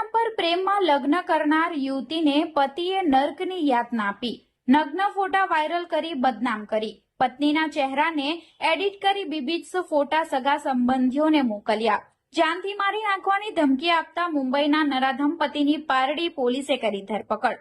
Instagram પર પ્રેમમાં લગ્ન કરનાર યુવતીને પતિએ નર્કની યાતના આપી, નગ્ન ફોટા વાયરલ કરી બદનામ કરી, પત્નીના ચહેરાને એડિટ કરી બીભત્સ ફોટા સગા સંબંધીઓને મોકલ્યા, જાનથી મારી નાખવાની ધમકી આપતા મુંબઈના નરાધમ પતિની પારડી પોલીસે કરી ધરપકડ।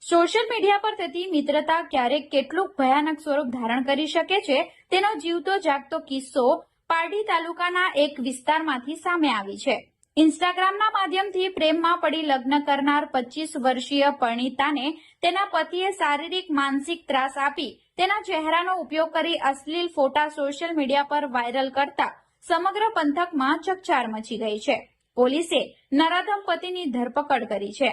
સોશિયલ મીડિયા પર થતી મિત્રતા ક્યારેક કેટલું ભયાનક સ્વરૂપ ધારણ કરી શકે છે તેનો જીવતો જાગતો કિસ્સો પારડી તાલુકાના એક વિસ્તારમાંથી સામે આવી છે। ઇન્સ્ટાગ્રામના માધ્યમથી પ્રેમમાં પડી લગ્ન કરનાર 25 વર્ષીય પરિણીતાને તેના પતિએ શારીરિક માનસિક ત્રાસ આપી તેના ચહેરાનો ઉપયોગ કરી અશ્લીલ ફોટા સોશિયલ મીડિયા પર વાયરલ કરતા સમગ્ર પંથકમાં ચકચાર મચી ગઈ છે। પોલીસે નરાધમ પતિની ધરપકડ કરી છે।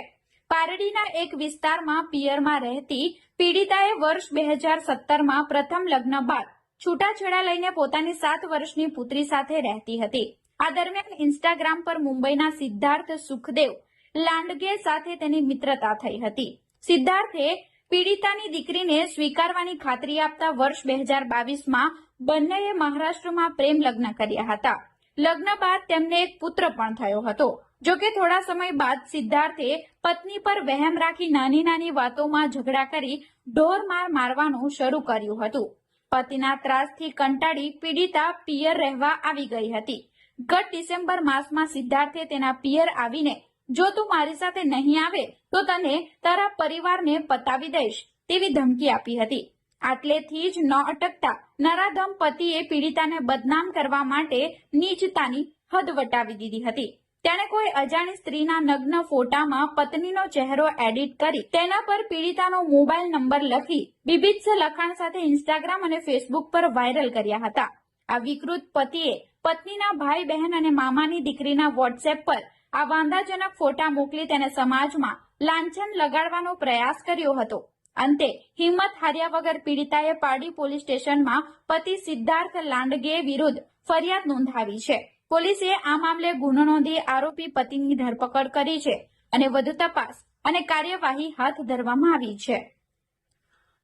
પારડીના એક વિસ્તારમાં પિયરમાં રહેતી પીડિતાએ વર્ષ 2017માં પ્રથમ લગ્ન બાદ છૂટાછેડા લઈને પોતાની 7 વર્ષની પુત્રી સાથે રહેતી હતી। આ દરમિયાન ઇન્સ્ટાગ્રામ પર મુંબઈના સિદ્ધાર્થ સુખદેવ લાંડગે સાથે તેની મિત્રતા થઈ હતી। સિદ્ધાર્થે પીડિતાની દીકરીને સ્વીકારવાની ખાતરી આપતા વર્ષ 2022માં બંનેએ મહારાષ્ટ્રમાં પ્રેમ લગ્ન કર્યા હતા। લગ્ન બાદ તેમને એક પુત્ર પણ થયો હતો। જોકે થોડા સમય બાદ સિદ્ધાર્થે પત્ની પર વહેમ રાખી નાની નાની વાતોમાં ઝઘડા કરી ઢોરમાર મારવાનું શરૂ કર્યું હતું। પતિના ત્રાસથી કંટાળી પીડિતા પિયર રહેવા આવી ગઈ હતી। ગત ડિસેમ્બર માસમાં સિદ્ધાર્થે તેના પિયર આવીને જો તું મારી સાથે નહીં આવે તો તને તારા પરિવારને પતાવી દઈશ તેવી ધમકી આપી હતી। આટલેથી જ ન અટકતા નરાધમ પતિએ પીડિતાને બદનામ કરવા માટે નીચતાની હદ વટાવી દીધી હતી। તેણે કોઈ અજાણી સ્ત્રીના નગ્ન ફોટામાં પત્નીનો ચહેરો એડિટ કરી તેના પર પીડિતાનો મોબાઈલ નંબર લખી બીભત્સ લખાણ સાથે ઇન્સ્ટાગ્રામ અને ફેસબુક પર વાયરલ કર્યા હતા। આ વિકૃત પતિએ પત્નીના ભાઈ બહેન અને મામાની દીકરીના વોટ્સએપ પર આ વાંધાજનક ફોટા મોકલી તેને સમાજમાં લાંછન લગાડવાનો પ્રયાસ કર્યો હતો। અંતે હિંમત હાર્યા વગર પીડિતાએ પારડી પોલીસ સ્ટેશનમાં પતિ સિદ્ધાર્થ લાંડગે વિરુદ્ધ ફરિયાદ નોંધાવી છે। પોલીસે આ મામલે ગુનો નોંધી આરોપી પતિની ધરપકડ કરી છે અને વધુ તપાસ અને કાર્યવાહી હાથ ધરવામાં આવી છે।